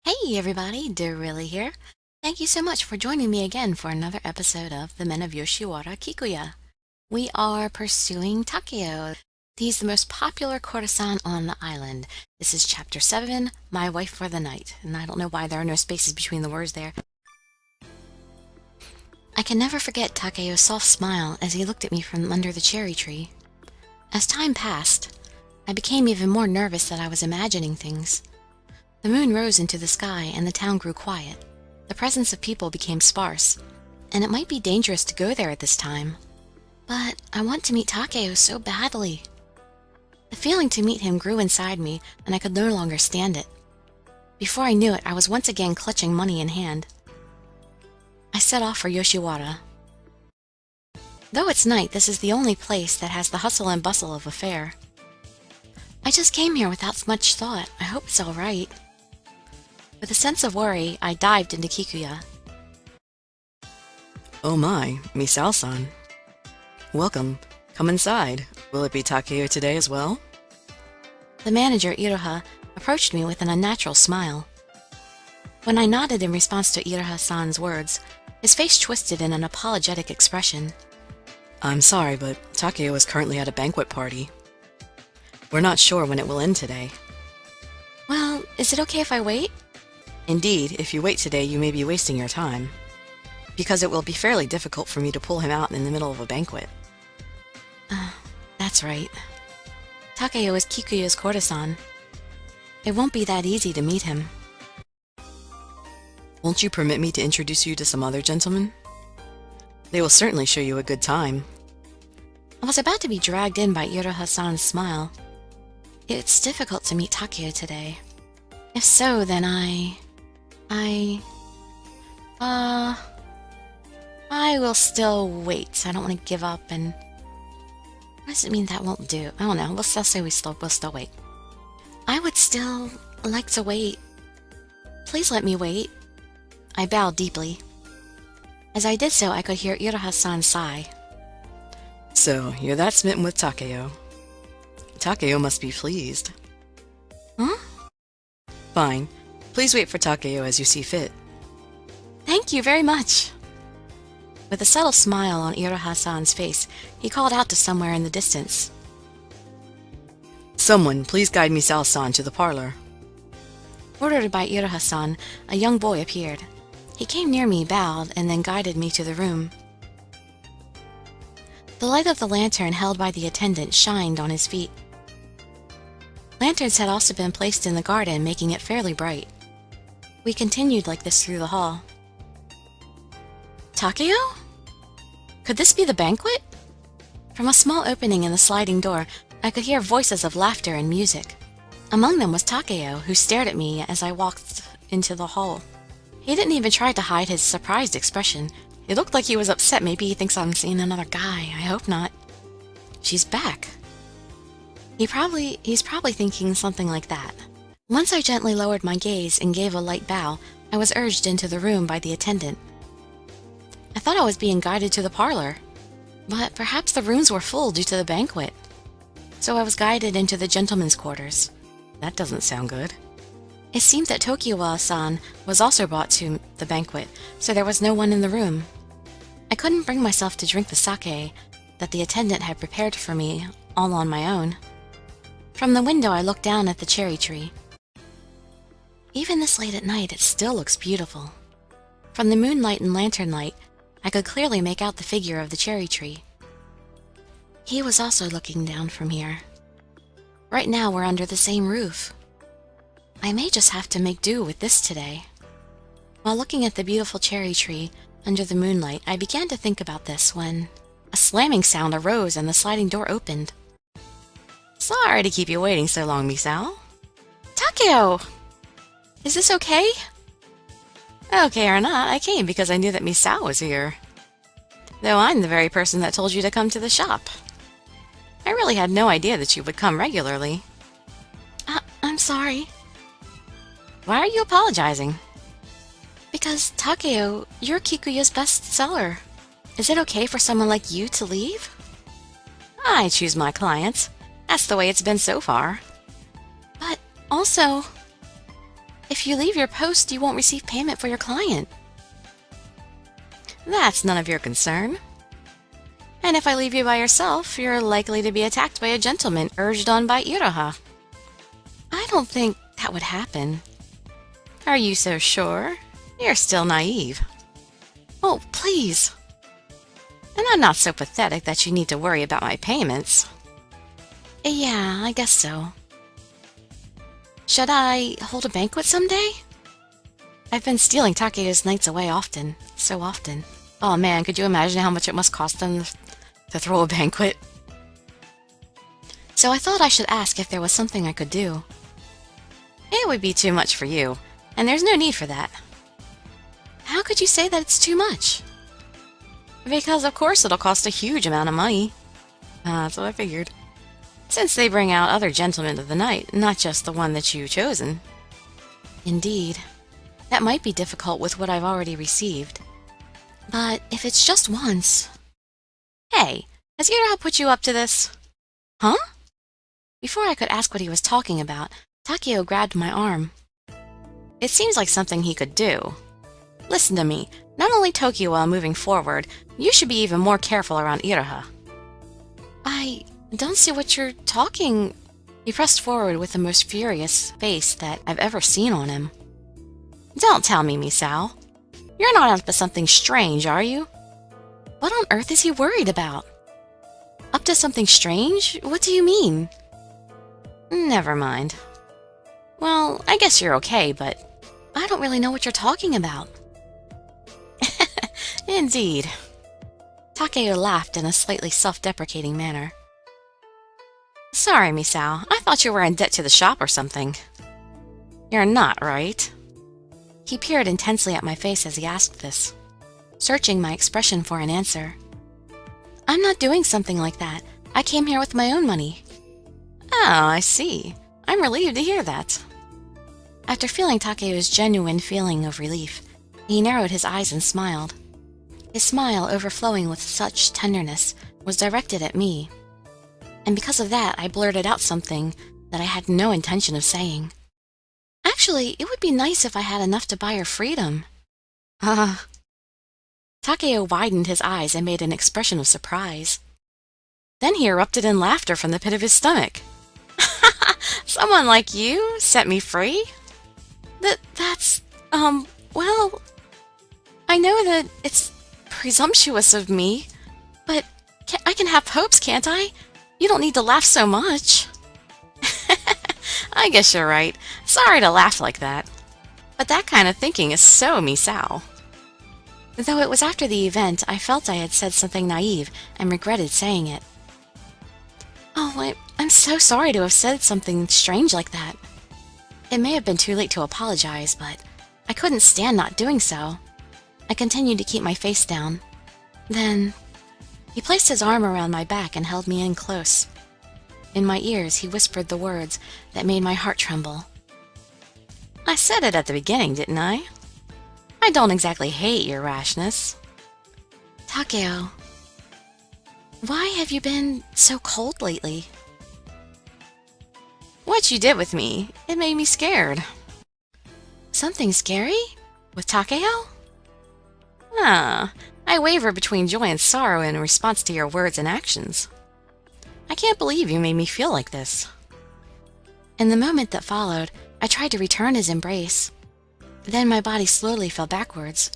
Hey everybody, Dirili here. Thank you so much for joining me again for another episode of the Men of Yoshiwara Kikuya. We are pursuing Takao. He's the most popular courtesan on the island. This is chapter 7, My Wife for the Night, and I don't know why there are no spaces between the words there. I can never forget Takao's soft smile as he looked at me from under the cherry tree. As time passed, I became even more nervous that I was imagining things. The moon rose into the sky and the town grew quiet. The presence of people became sparse, and it might be dangerous to go there at this time. But I want to meet Takao so badly. The feeling to meet him grew inside me, and I could no longer stand it. Before I knew it, I was once again clutching money in hand. I set off for Yoshiwara. Though it's night, this is the only place that has the hustle and bustle of a fair. I just came here without much thought. I hope it's all right. With a sense of worry, I dived into Kikuya. Oh my, Misao-san. Welcome. Come inside. Will it be Takao today as well? The manager, Iroha, approached me with an unnatural smile. When I nodded in response to Iroha-san's words, his face twisted in an apologetic expression. I'm sorry, but Takao is currently at a banquet party. We're not sure when it will end today. Well, is it okay if I wait? Indeed, if you wait today, you may be wasting your time, because it will be fairly difficult for me to pull him out in the middle of a banquet. That's right. Takao is Kikuya's courtesan. It won't be that easy to meet him. Won't you permit me to introduce you to some other gentlemen? They will certainly show you a good time. I was about to be dragged in by Iroha-san's smile. It's difficult to meet Takao today. If so, then I will still wait. I don't want to give up and... What does it mean that won't do? I don't know. We'll still say we'll still wait. I would still like to wait. Please let me wait. I bowed deeply. As I did so, I could hear Iroha-san sigh. So, you're that smitten with Takao. Takao must be pleased. Huh? Fine. Please wait for Takao as you see fit. Thank you very much. With a subtle smile on Iroha-san's face, he called out to somewhere in the distance. Someone, please guide Misao-san to the parlor. Ordered by Iroha-san, a young boy appeared. He came near me, bowed, and then guided me to the room. The light of the lantern held by the attendant shined on his feet. Lanterns had also been placed in the garden, making it fairly bright. We continued like this through the hall. Takao? Could this be the banquet? From a small opening in the sliding door, I could hear voices of laughter and music. Among them was Takao, who stared at me as I walked into the hall. He didn't even try to hide his surprised expression. It looked like he was upset. Maybe he thinks I'm seeing another guy. I hope not. She's back. He's probably thinking something like that. Once I gently lowered my gaze and gave a light bow, I was urged into the room by the attendant. I thought I was being guided to the parlor, but perhaps the rooms were full due to the banquet. So I was guided into the gentlemen's quarters. That doesn't sound good. It seemed that Tokiwa-san was also brought to the banquet, so there was no one in the room. I couldn't bring myself to drink the sake that the attendant had prepared for me all on my own. From the window, I looked down at the cherry tree. Even this late at night, it still looks beautiful. From the moonlight and lantern light, I could clearly make out the figure of the cherry tree. He was also looking down from here. Right now, we're under the same roof. I may just have to make do with this today. While looking at the beautiful cherry tree under the moonlight, I began to think about this when a slamming sound arose and the sliding door opened. Sorry to keep you waiting so long, Misao. Takao! Is this okay? Okay or not, I came because I knew that Misao was here. Though I'm the very person that told you to come to the shop. I really had no idea that you would come regularly. I'm sorry. Why are you apologizing? Because, Takao, you're Kikuya's best seller. Is it okay for someone like you to leave? I choose my clients. That's the way it's been so far. But also... If you leave your post, you won't receive payment for your client. That's none of your concern. And if I leave you by yourself, you're likely to be attacked by a gentleman urged on by Iroha. I don't think that would happen. Are you so sure? You're still naive. Oh, please. And I'm not so pathetic that you need to worry about my payments. Yeah, I guess so. Should I hold a banquet someday? I've been stealing Takeo's nights away often, so often. Oh man, could you imagine how much it must cost them to throw a banquet? So I thought I should ask if there was something I could do. It would be too much for you, and there's no need for that. How could you say that it's too much? Because of course it'll cost a huge amount of money. That's what I figured. Since they bring out other gentlemen of the night, not just the one that you've chosen. Indeed. That might be difficult with what I've already received. But if it's just once... Hey, has Iroha put you up to this? Huh? Before I could ask what he was talking about, Takao grabbed my arm. It seems like something he could do. Listen to me. Not only Tokiwa moving forward, you should be even more careful around Iroha. I don't see what you're talking... He pressed forward with the most furious face that I've ever seen on him. Don't tell me, Misao. You're not up to something strange, are you? What on earth is he worried about? Up to something strange? What do you mean? Never mind. Well, I guess you're okay, but... I don't really know what you're talking about. Indeed. Takao laughed in a slightly self-deprecating manner. Sorry, Misao. I thought you were in debt to the shop or something. You're not, right? He peered intensely at my face as he asked this, searching my expression for an answer. I'm not doing something like that. I came here with my own money. Oh, I see. I'm relieved to hear that. After feeling Takeo's genuine feeling of relief, he narrowed his eyes and smiled. His smile, overflowing with such tenderness, was directed at me. And because of that, I blurted out something that I had no intention of saying. Actually, it would be nice if I had enough to buy her freedom. Takao widened his eyes and made an expression of surprise. Then he erupted in laughter from the pit of his stomach. Someone like you set me free? Well, I know that it's presumptuous of me, but I can have hopes, can't I? You don't need to laugh so much. I guess you're right. Sorry to laugh like that. But that kind of thinking is so Misao. Though it was after the event, I felt I had said something naive and regretted saying it. Oh, I'm so sorry to have said something strange like that. It may have been too late to apologize, but I couldn't stand not doing so. I continued to keep my face down. Then, he placed his arm around my back and held me in close. In my ears, he whispered the words that made my heart tremble. I said it at the beginning, didn't I? I don't exactly hate your rashness. Takao, why have you been so cold lately? What you did with me, it made me scared. Something scary? With Takao? I waver between joy and sorrow in response to your words and actions. I can't believe you made me feel like this. In the moment that followed, I tried to return his embrace. Then my body slowly fell backwards.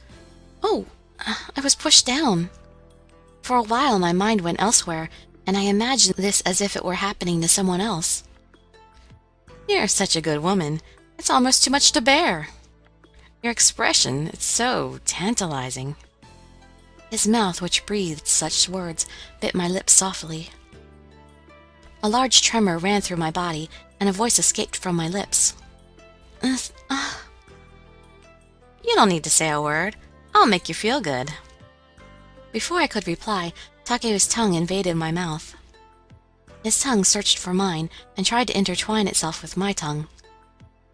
Oh, I was pushed down. For a while my mind went elsewhere, and I imagined this as if it were happening to someone else. You're such a good woman. It's almost too much to bear. Your expression, it's so tantalizing. His mouth, which breathed such words, bit my lips softly. A large tremor ran through my body, and a voice escaped from my lips. You don't need to say a word. I'll make you feel good. Before I could reply, Takeo's tongue invaded my mouth. His tongue searched for mine and tried to intertwine itself with my tongue.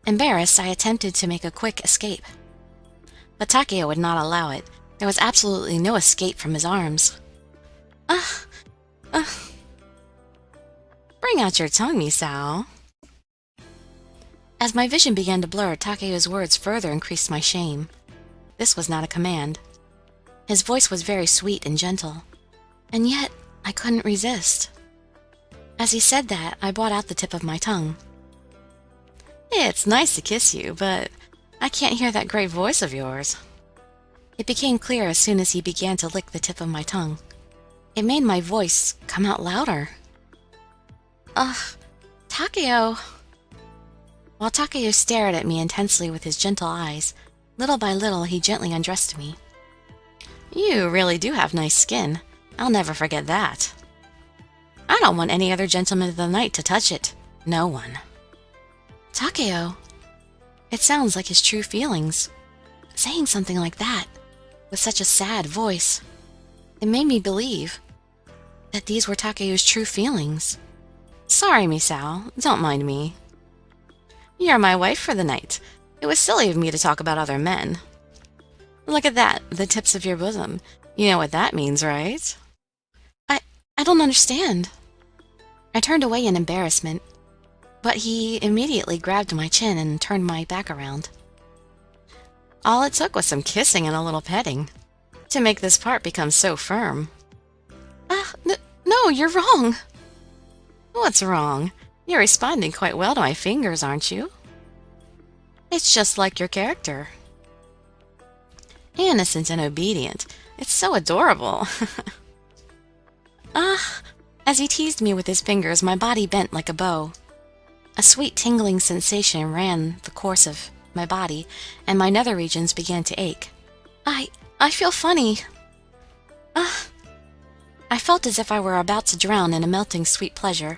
Embarrassed, I attempted to make a quick escape. But Takao would not allow it. There was absolutely no escape from his arms. Bring out your tongue, Misao. As my vision began to blur, Takeo's words further increased my shame. This was not a command. His voice was very sweet and gentle, and yet I couldn't resist. As he said that, I brought out the tip of my tongue. It's nice to kiss you, but I can't hear that great voice of yours. It became clear as soon as he began to lick the tip of my tongue. It made my voice come out louder. Ugh, Takeo. While Takeo stared at me intensely with his gentle eyes, little by little he gently undressed me. You really do have nice skin. I'll never forget that. I don't want any other gentleman of the night to touch it. No one. Takeo. It sounds like his true feelings. Saying something like that, with such a sad voice, it made me believe that these were Takeo's true feelings. Sorry, Misao. Don't mind me. You're my wife for the night. It was silly of me to talk about other men. Look at that, the tips of your bosom. You know what that means, right? I don't understand. I turned away in embarrassment, but he immediately grabbed my chin and turned my back around. All it took was some kissing and a little petting to make this part become so firm. No, you're wrong. What's wrong? You're responding quite well to my fingers, aren't you? It's just like your character. Innocent and obedient. It's so adorable. As he teased me with his fingers, my body bent like a bow. A sweet tingling sensation ran the course of my body, and my nether regions began to ache. I feel funny. I felt as if I were about to drown in a melting sweet pleasure.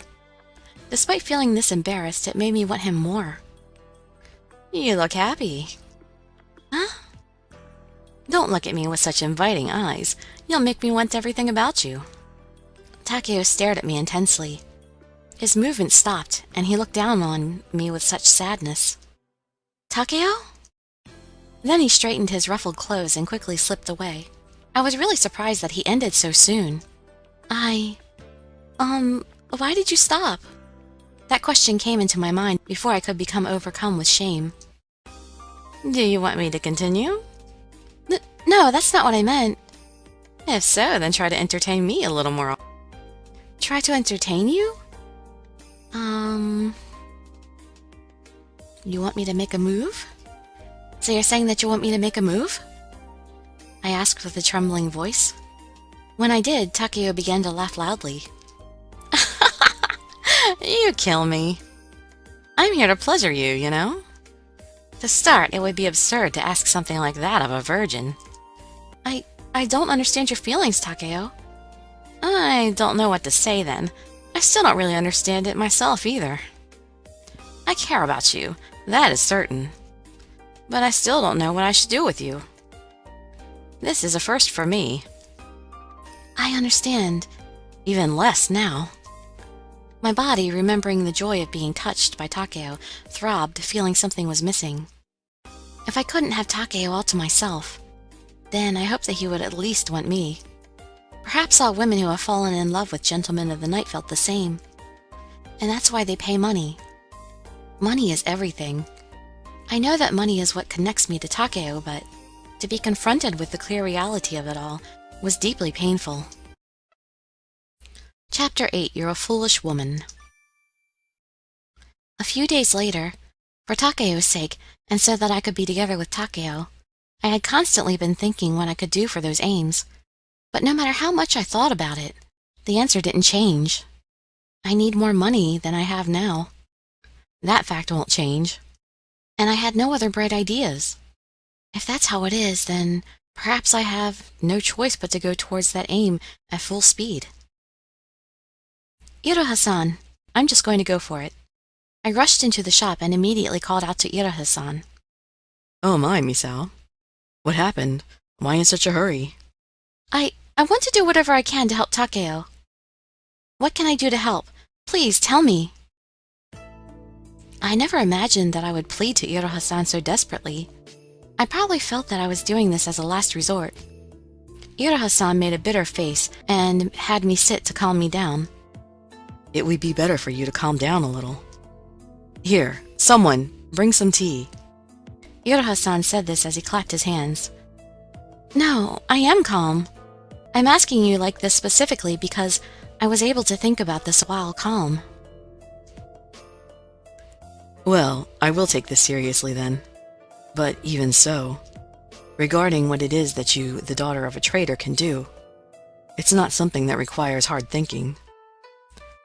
Despite feeling this embarrassed, it made me want him more. You look happy. Huh? Don't look at me with such inviting eyes. You'll make me want everything about you. Takeo stared at me intensely. His movement stopped, and he looked down on me with such sadness. Takeo? Then he straightened his ruffled clothes and quickly slipped away. I was really surprised that he ended so soon. Why did you stop? That question came into my mind before I could become overcome with shame. Do you want me to continue? No, that's not what I meant. If so, then try to entertain me a little more. Try to entertain you? You want me to make a move? So you're saying that you want me to make a move? I asked with a trembling voice. When I did, Takeo began to laugh loudly. You kill me. I'm here to pleasure you, you know? To start, it would be absurd to ask something like that of a virgin. I don't understand your feelings, Takeo. I don't know what to say then. I still don't really understand it myself either. I care about you, that is certain. But I still don't know what I should do with you. This is a first for me. I understand, even less now. My body, remembering the joy of being touched by Takeo, throbbed, feeling something was missing. If I couldn't have Takeo all to myself, then I hoped that he would at least want me. Perhaps all women who have fallen in love with gentlemen of the night felt the same. And that's why they pay money. Money is everything. I know that money is what connects me to Takeo, but to be confronted with the clear reality of it all was deeply painful. Chapter 8. You're a Foolish Woman. A few days later, for Takeo's sake, and so that I could be together with Takeo, I had constantly been thinking what I could do for those aims. But no matter how much I thought about it, the answer didn't change. I need more money than I have now. That fact won't change. And I had no other bright ideas. If that's how it is, then perhaps I have no choice but to go towards that aim at full speed. Iroha-san, I'm just going to go for it. I rushed into the shop and immediately called out to Iroha-san. Oh my, Misao. What happened? Why in such a hurry? I want to do whatever I can to help Takeo. What can I do to help? Please tell me. I never imagined that I would plead to Iroha-san so desperately. I probably felt that I was doing this as a last resort. Iroha-san made a bitter face and had me sit to calm me down. It would be better for you to calm down a little. Here, someone, Bring some tea. Iroha-san said this as he clapped his hands. No, I am calm. I'm asking you like this specifically because I was able to think about this while calm. Well, I will take this seriously then. But even so, regarding what it is that you, the daughter of a trader, can do, it's not something that requires hard thinking.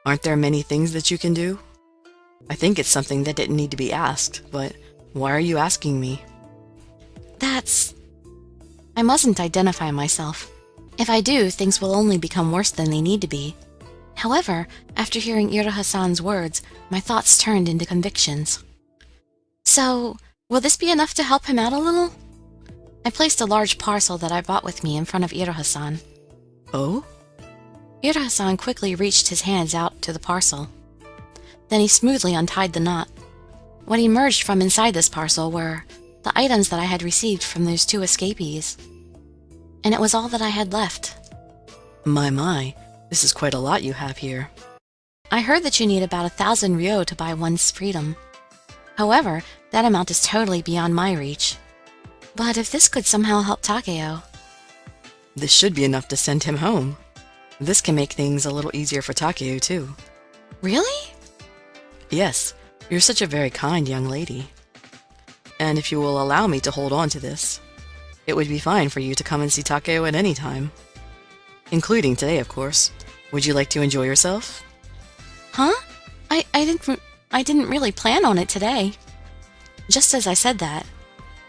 Aren't there many things that you can do? I think it's something that didn't need to be asked, but why are you asking me? I mustn't identify myself. If I do, things will only become worse than they need to be. However, after hearing Iroha-san's words, my thoughts turned into convictions. So, will this be enough to help him out a little? I placed a large parcel that I brought with me in front of Iroha-san. Oh? Iroha-san quickly reached his hands out to the parcel. Then he smoothly untied the knot. What emerged from inside this parcel were the items that I had received from those two escapees. And it was all that I had left. My, this is quite a lot you have here. I heard that you need about 1,000 ryo to buy one's freedom. However, that amount is totally beyond my reach. But if this could somehow help Takao... This should be enough to send him home. This can make things a little easier for Takao, too. Really? Yes, you're such a very kind young lady. And if you will allow me to hold on to this, it would be fine for you to come and see Takao at any time. Including today, of course. Would you like to enjoy yourself? Huh? I didn't really plan on it today. Just as I said that,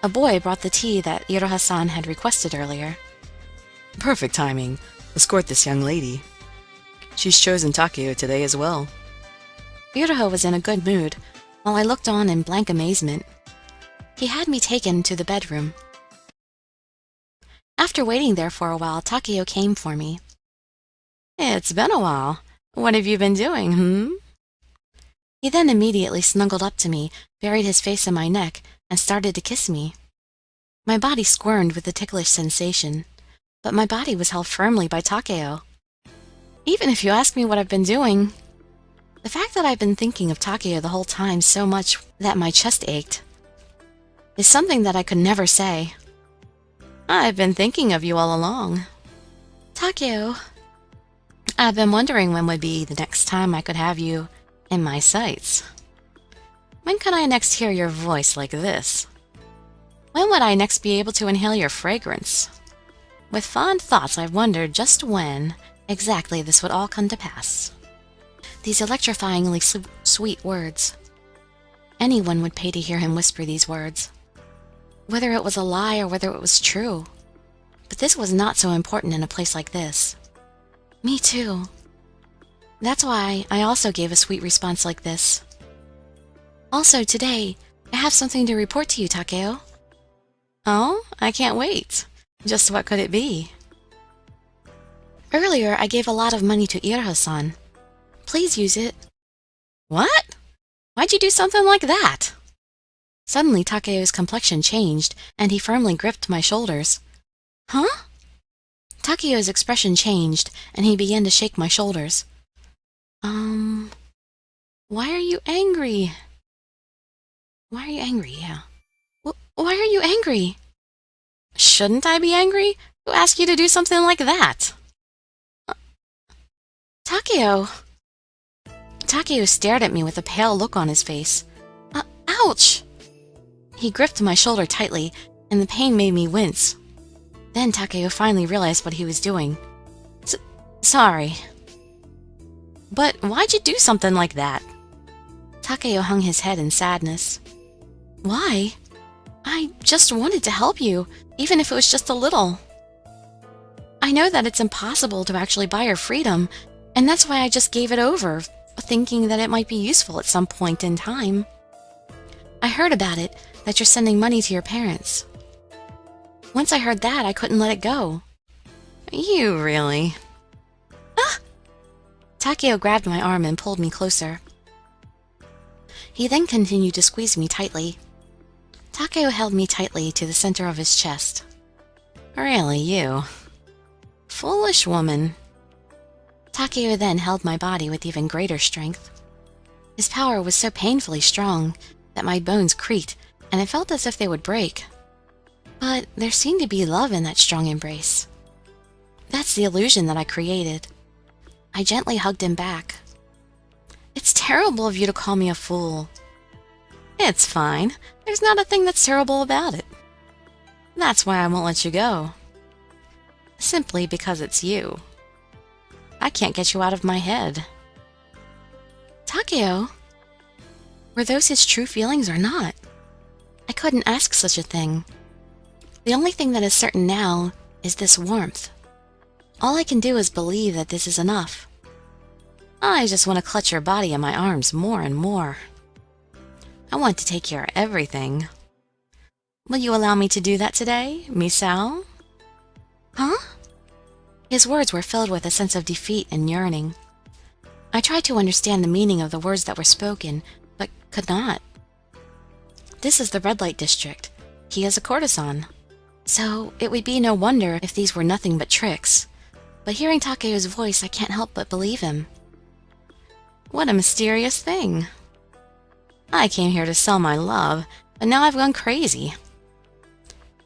a boy brought the tea that Iroha-san had requested earlier. Perfect timing. Escort this young lady. She's chosen Takao today as well. Iroha was in a good mood, while I looked on in blank amazement. He had me taken to the bedroom. After waiting there for a while, Takao came for me. It's been a while. What have you been doing, He then immediately snuggled up to me, buried his face in my neck, and started to kiss me. My body squirmed with the ticklish sensation, but my body was held firmly by Takao. Even if you ask me what I've been doing, the fact that I've been thinking of Takao the whole time so much that my chest ached is something that I could never say. I've been thinking of you all along. Takao, I've been wondering when would be the next time I could have you in my sights. When could I next hear your voice like this? When would I next be able to inhale your fragrance? With fond thoughts, I've wondered just when exactly this would all come to pass. These electrifyingly sweet words. Anyone would pay to hear him whisper these words. Whether it was a lie or whether it was true. But this was not so important in a place like this. Me too. That's why I also gave a sweet response like this. Also, today, I have something to report to you, Takao. Oh, I can't wait. Just what could it be? Earlier, I gave a lot of money to Iroha-san. Please use it. What? Why'd you do something like that? Suddenly, Takao's complexion changed, and he firmly gripped my shoulders. Huh? Takao's expression changed, and he began to shake my shoulders. Why are you angry? Why are you angry, yeah. Why are you angry? Shouldn't I be angry? Who asked you to do something like that? Takao! Takao stared at me with a pale look on his face. Ouch! He gripped my shoulder tightly, and the pain made me wince. Then Takao finally realized what he was doing. Sorry. But why'd you do something like that? Takao hung his head in sadness. Why? I just wanted to help you, even if it was just a little. I know that it's impossible to actually buy your freedom, and that's why I just gave it over, thinking that it might be useful at some point in time. I heard about it, that you're sending money to your parents. Once I heard that, I couldn't let it go. You really? Ah! Takao grabbed my arm and pulled me closer. He then continued to squeeze me tightly. Takao held me tightly to the center of his chest. Really, you? Foolish woman. Takao then held my body with even greater strength. His power was so painfully strong that my bones creaked, and it felt as if they would break. But there seemed to be love in that strong embrace. That's the illusion that I created. I gently hugged him back. It's terrible of you to call me a fool. It's fine. There's not a thing that's terrible about it. That's why I won't let you go. Simply because it's you. I can't get you out of my head. Takao, were those his true feelings or not? I couldn't ask such a thing. The only thing that is certain now is this warmth. All I can do is believe that this is enough. I just want to clutch your body in my arms more and more. I want to take care of everything. Will you allow me to do that today, Misao? Huh? His words were filled with a sense of defeat and yearning. I tried to understand the meaning of the words that were spoken, but could not. This is the red light district. He is a courtesan. So it would be no wonder if these were nothing but tricks. But hearing Takao's voice, I can't help but believe him. What a mysterious thing. I came here to sell my love, but now I've gone crazy.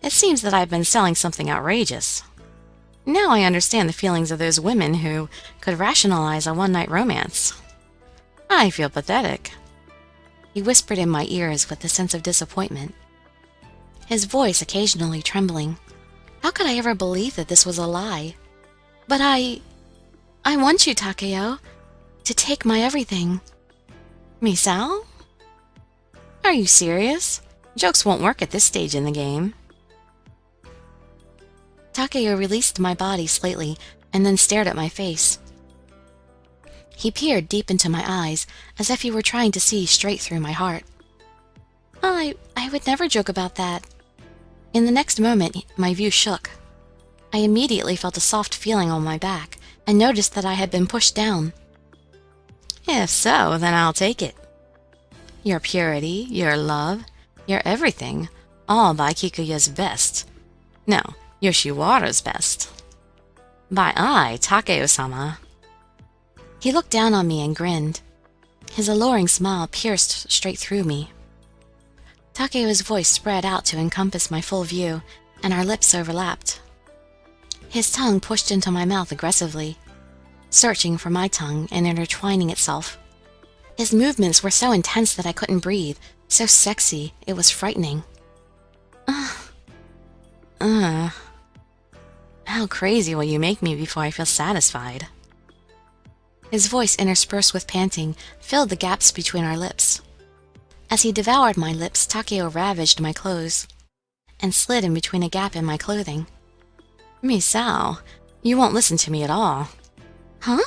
It seems that I've been selling something outrageous. Now I understand the feelings of those women who could rationalize a one-night romance. I feel pathetic. He whispered in my ears with a sense of disappointment, his voice occasionally trembling. How could I ever believe that this was a lie? But I want you, Takao, to take my everything. Misao? Are you serious? Jokes won't work at this stage in the game. Takao released my body slightly and then stared at my face. He peered deep into my eyes as if he were trying to see straight through my heart. I would never joke about that. In the next moment, my view shook. I immediately felt a soft feeling on my back and noticed that I had been pushed down. If so, then I'll take it. Your purity, your love, your everything, all by Kikuya's best. No, Yoshiwara's best. By I, Takao-sama. He looked down on me and grinned. His alluring smile pierced straight through me. Takao's voice spread out to encompass my full view, and our lips overlapped. His tongue pushed into my mouth aggressively, searching for my tongue and intertwining itself. His movements were so intense that I couldn't breathe, so sexy, it was frightening. How crazy will you make me before I feel satisfied? His voice, interspersed with panting, filled the gaps between our lips. As he devoured my lips, Takao ravaged my clothes and slid in between a gap in my clothing. Misao, you won't listen to me at all. Huh?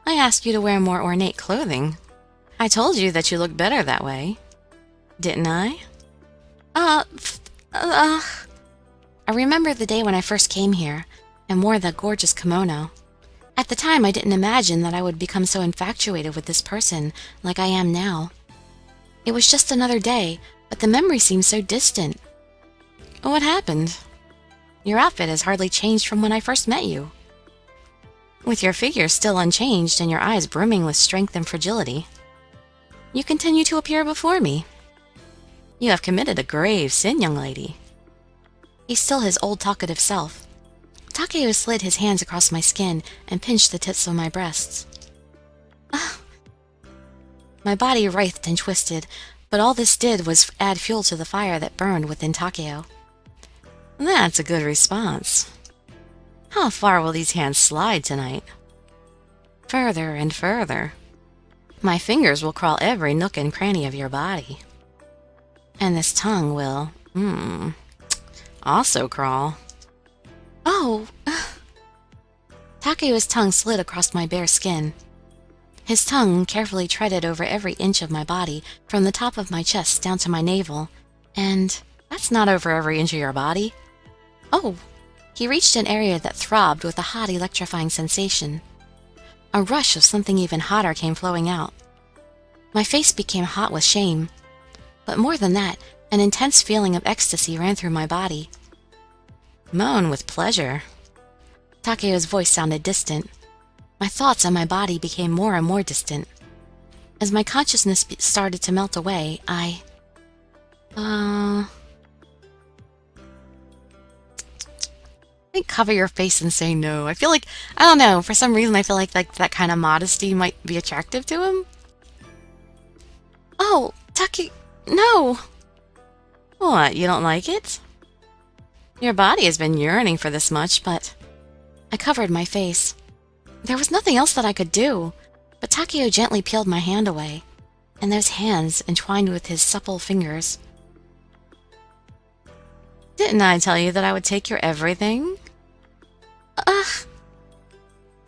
I asked you to wear more ornate clothing. I told you that you look better that way. Didn't I? I remember the day when I first came here and wore that gorgeous kimono. At the time, I didn't imagine that I would become so infatuated with this person like I am now. It was just another day, but the memory seems so distant. What happened? Your outfit has hardly changed from when I first met you. With your figure still unchanged and your eyes brimming with strength and fragility, you continue to appear before me. You have committed a grave sin, young lady. He's still his old talkative self. Takao slid his hands across my skin and pinched the tips of my breasts. My body writhed and twisted, but all this did was add fuel to the fire that burned within Takao. That's a good response. How far will these hands slide tonight? Further and further. My fingers will crawl every nook and cranny of your body. And this tongue will, also crawl. Oh! Takao's tongue slid across my bare skin. His tongue carefully treaded over every inch of my body, from the top of my chest down to my navel. And that's not over every inch of your body. Oh! He reached an area that throbbed with a hot, electrifying sensation. A rush of something even hotter came flowing out. My face became hot with shame. But more than that, an intense feeling of ecstasy ran through my body. Moan with pleasure. Takao's voice sounded distant. My thoughts and my body became more and more distant. As my consciousness started to melt away, I think cover your face and say no. I feel like, I don't know, for some reason I feel like that kind of modesty might be attractive to him. Oh, Taki, no! What, you don't like it? Your body has been yearning for this much, but... I covered my face. There was nothing else that I could do, but Takao gently peeled my hand away, and those hands entwined with his supple fingers. Didn't I tell you that I would take your everything? Ugh!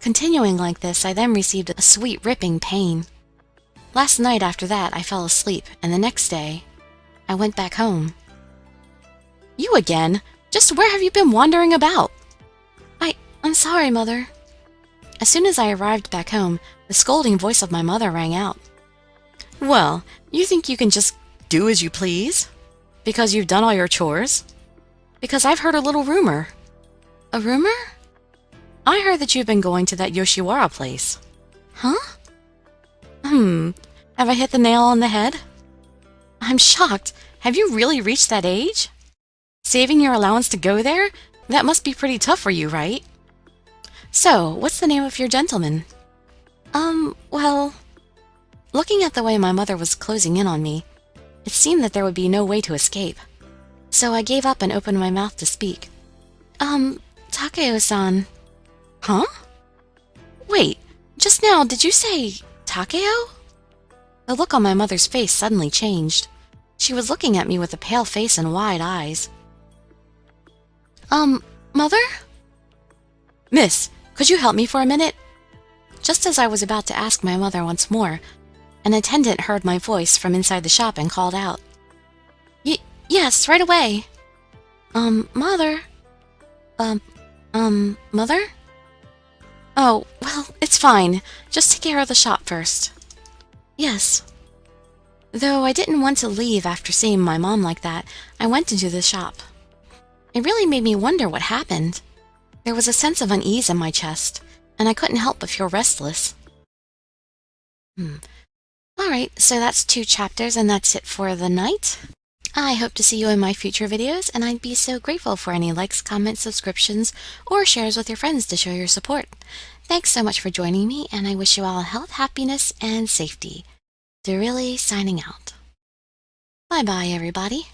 Continuing like this, I then received a sweet, ripping pain. Last night after that, I fell asleep, and the next day, I went back home. You again? Just where have you been wandering about? I'm sorry, Mother. As soon as I arrived back home, the scolding voice of my mother rang out. Well, you think you can just do as you please? Because you've done all your chores? Because I've heard a little rumor. A rumor? I heard that you've been going to that Yoshiwara place. Huh? Have I hit the nail on the head? I'm shocked. Have you really reached that age? Saving your allowance to go there? That must be pretty tough for you, right? So, what's the name of your gentleman? Well... Looking at the way my mother was closing in on me, it seemed that there would be no way to escape. So I gave up and opened my mouth to speak. Takao-san. Huh? Wait, just now did you say Takao? The look on my mother's face suddenly changed. She was looking at me with a pale face and wide eyes. Mother? Miss, could you help me for a minute? Just as I was about to ask my mother once more, an attendant heard my voice from inside the shop and called out. Yes, right away. Mother? Mother? Oh, well, it's fine. Just take care of the shop first. Yes. Though I didn't want to leave after seeing my mom like that, I went into the shop. It really made me wonder what happened. There was a sense of unease in my chest, and I couldn't help but feel restless. Alright, so that's 2 chapters, and that's it for the night. I hope to see you in my future videos, and I'd be so grateful for any likes, comments, subscriptions, or shares with your friends to show your support. Thanks so much for joining me, and I wish you all health, happiness, and safety. Dirili signing out. Bye-bye, everybody.